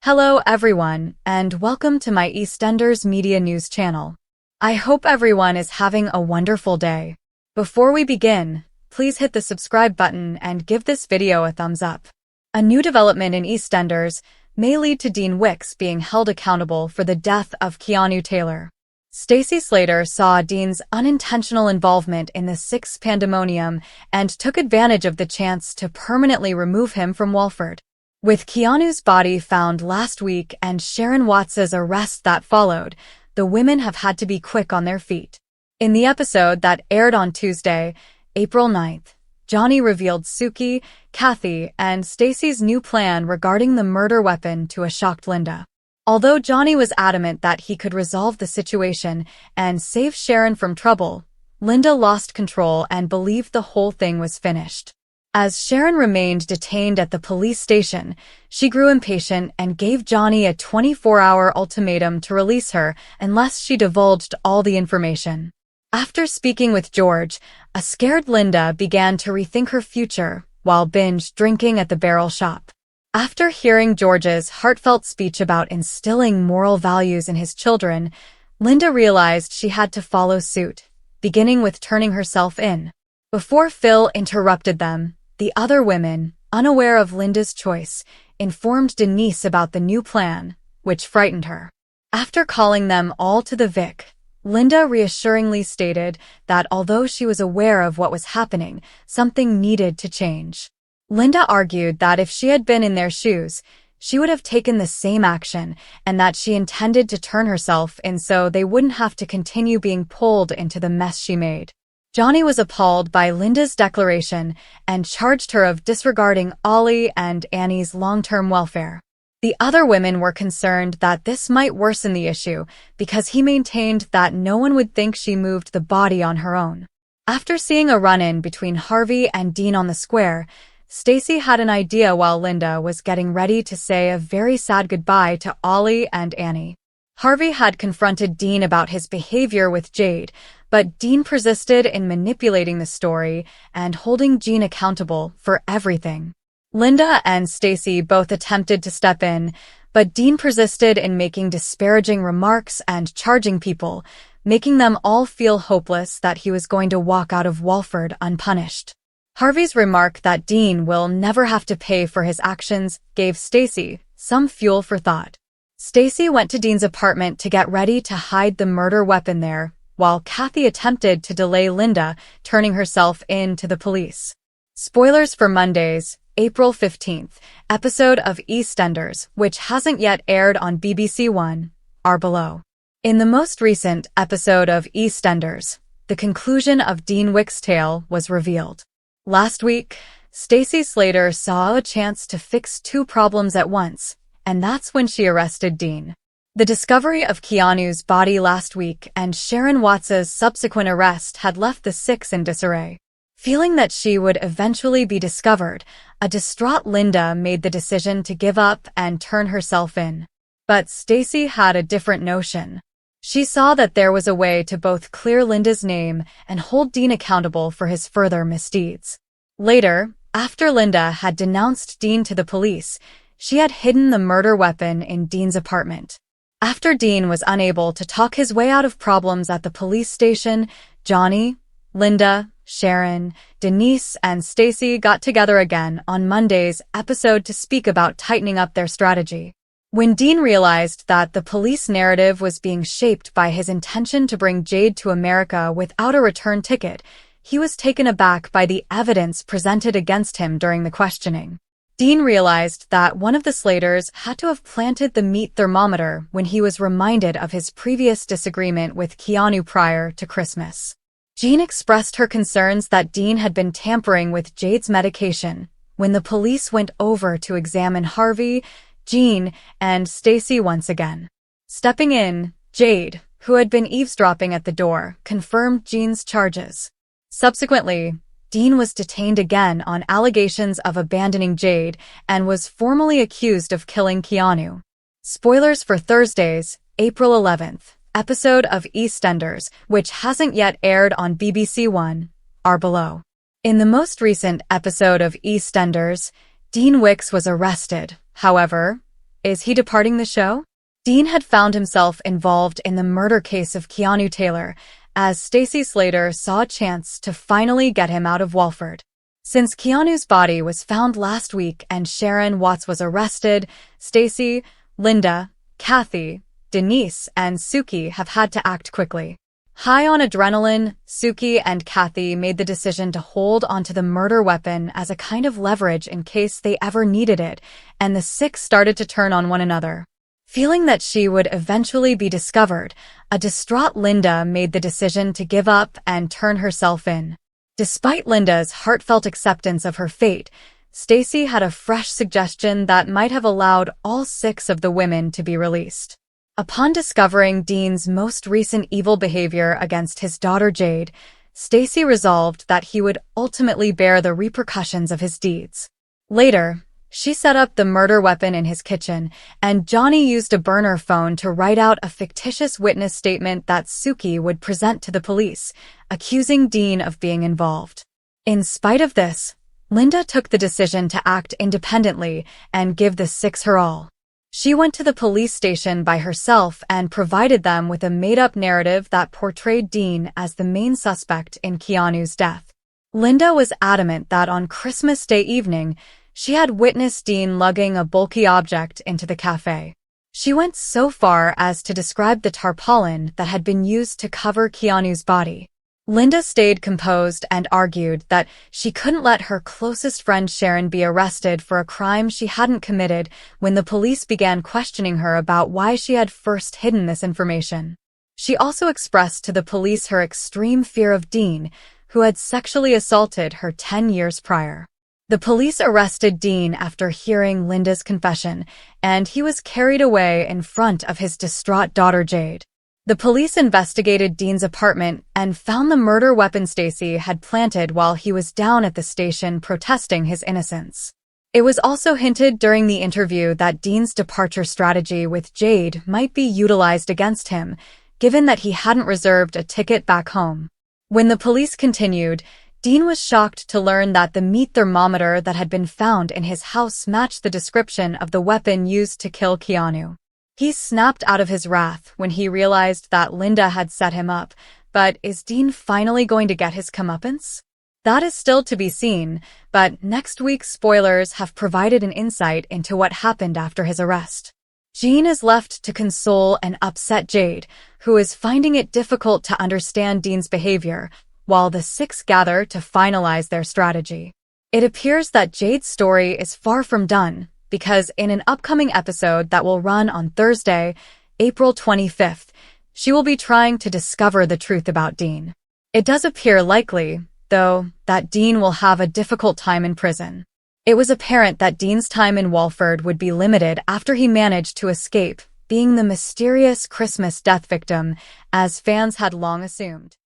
Hello everyone, and welcome to my EastEnders Media News channel. I hope everyone is having a wonderful day. Before we begin, please hit the subscribe button and give this video a thumbs up. A new development in EastEnders may lead to Dean Wicks being held accountable for the death of Keanu Taylor. Stacey Slater saw Dean's unintentional involvement in the Six pandemonium and took advantage of the chance to permanently remove him from Walford. With Keanu's body found last week and Sharon Watts' arrest that followed, the women have had to be quick on their feet. In the episode that aired on Tuesday, April 9th, Johnny revealed Suki, Kathy, and Stacey's new plan regarding the murder weapon to a shocked Linda. Although Johnny was adamant that he could resolve the situation and save Sharon from trouble, Linda lost control and believed the whole thing was finished. As Sharon remained detained at the police station, she grew impatient and gave Johnny a 24-hour ultimatum to release her unless she divulged all the information. After speaking with George, a scared Linda began to rethink her future while binge drinking at the Barrel Shop. After hearing George's heartfelt speech about instilling moral values in his children, Linda realized she had to follow suit, beginning with turning herself in. Before Phil interrupted them, the other women, unaware of Linda's choice, informed Denise about the new plan, which frightened her. After calling them all to the Vic, Linda reassuringly stated that although she was aware of what was happening, something needed to change. Linda argued that if she had been in their shoes, she would have taken the same action and that she intended to turn herself in so they wouldn't have to continue being pulled into the mess she made. Johnny was appalled by Linda's declaration and charged her of disregarding Ollie and Annie's long-term welfare. The other women were concerned that this might worsen the issue because he maintained that no one would think she moved the body on her own. After seeing a run-in between Harvey and Dean on the square, Stacey had an idea while Linda was getting ready to say a very sad goodbye to Ollie and Annie. Harvey had confronted Dean about his behavior with Jade, but Dean persisted in manipulating the story and holding Jean accountable for everything. Linda and Stacey both attempted to step in, but Dean persisted in making disparaging remarks and charging people, making them all feel hopeless that he was going to walk out of Walford unpunished. Harvey's remark that Dean will never have to pay for his actions gave Stacey some fuel for thought. Stacey went to Dean's apartment to get ready to hide the murder weapon there, while Kathy attempted to delay Linda turning herself in to the police. Spoilers for Monday's, April 15th, episode of EastEnders, which hasn't yet aired on BBC One, are below. In the most recent episode of EastEnders, the conclusion of Dean Wicks' tale was revealed. Last week, Stacey Slater saw a chance to fix two problems at once, and that's when she arrested Dean. The discovery of Keanu's body last week and Sharon Watts' subsequent arrest had left the Six in disarray. Feeling that she would eventually be discovered, a distraught Linda made the decision to give up and turn herself in. But Stacey had a different notion. She saw that there was a way to both clear Linda's name and hold Dean accountable for his further misdeeds. Later, after Linda had denounced Dean to the police, she had hidden the murder weapon in Dean's apartment. After Dean was unable to talk his way out of problems at the police station, Johnny, Linda, Sharon, Denise, and Stacey got together again on Monday's episode to speak about tightening up their strategy. When Dean realized that the police narrative was being shaped by his intention to bring Jade to America without a return ticket, he was taken aback by the evidence presented against him during the questioning. Dean realized that one of the Slaters had to have planted the meat thermometer when he was reminded of his previous disagreement with Keanu prior to Christmas. Jean expressed her concerns that Dean had been tampering with Jade's medication when the police went over to examine Harvey, Jean, and Stacey once again. Stepping in, Jade, who had been eavesdropping at the door, confirmed Jean's charges. Subsequently, Dean was detained again on allegations of abandoning Jade and was formally accused of killing Keanu. Spoilers for Thursday's, April 11th, episode of EastEnders, which hasn't yet aired on BBC One, are below. In the most recent episode of EastEnders, Dean Wicks was arrested. However, Is he departing the show? Dean had found himself involved in the murder case of Keanu Taylor, as Stacey Slater saw a chance to finally get him out of Walford. Since Keanu's body was found last week and Sharon Watts was arrested, Stacey, Linda, Kathy, Denise, and Suki have had to act quickly. High on adrenaline, Suki and Kathy made the decision to hold onto the murder weapon as a kind of leverage in case they ever needed it, and the six started to turn on one another. Feeling that she would eventually be discovered, a distraught Linda made the decision to give up and turn herself in. Despite Linda's heartfelt acceptance of her fate, Stacey had a fresh suggestion that might have allowed all six of the women to be released. Upon discovering Dean's most recent evil behavior against his daughter Jade, Stacey resolved that he would ultimately bear the repercussions of his deeds. Later, she set up the murder weapon in his kitchen, and Johnny used a burner phone to write out a fictitious witness statement that Suki would present to the police, accusing Dean of being involved. In spite of this, Linda took the decision to act independently and give the six her all. She went to the police station by herself and provided them with a made-up narrative that portrayed Dean as the main suspect in Keanu's death. Linda was adamant that on Christmas Day evening, she had witnessed Dean lugging a bulky object into the cafe. She went so far as to describe the tarpaulin that had been used to cover Keanu's body. Linda stayed composed and argued that she couldn't let her closest friend Sharon be arrested for a crime she hadn't committed when the police began questioning her about why she had first hidden this information. She also expressed to the police her extreme fear of Dean, who had sexually assaulted her 10 years prior. The police arrested Dean after hearing Linda's confession, and he was carried away in front of his distraught daughter Jade. The police investigated Dean's apartment and found the murder weapon Stacey had planted while he was down at the station protesting his innocence. It was also hinted during the interview that Dean's departure strategy with Jade might be utilized against him, given that he hadn't reserved a ticket back home. When the police continued, Dean was shocked to learn that the meat thermometer that had been found in his house matched the description of the weapon used to kill Keanu. He snapped out of his wrath when he realized that Linda had set him up, but is Dean finally going to get his comeuppance? That is still to be seen, but next week's spoilers have provided an insight into what happened after his arrest. Jean is left to console and upset Jade, who is finding it difficult to understand Dean's behavior, while the six gather to finalize their strategy. It appears that Jade's story is far from done, because in an upcoming episode that will run on Thursday, April 25th, she will be trying to discover the truth about Dean. It does appear likely, though, that Dean will have a difficult time in prison. It was apparent that Dean's time in Walford would be limited after he managed to escape being the mysterious Christmas death victim, as fans had long assumed.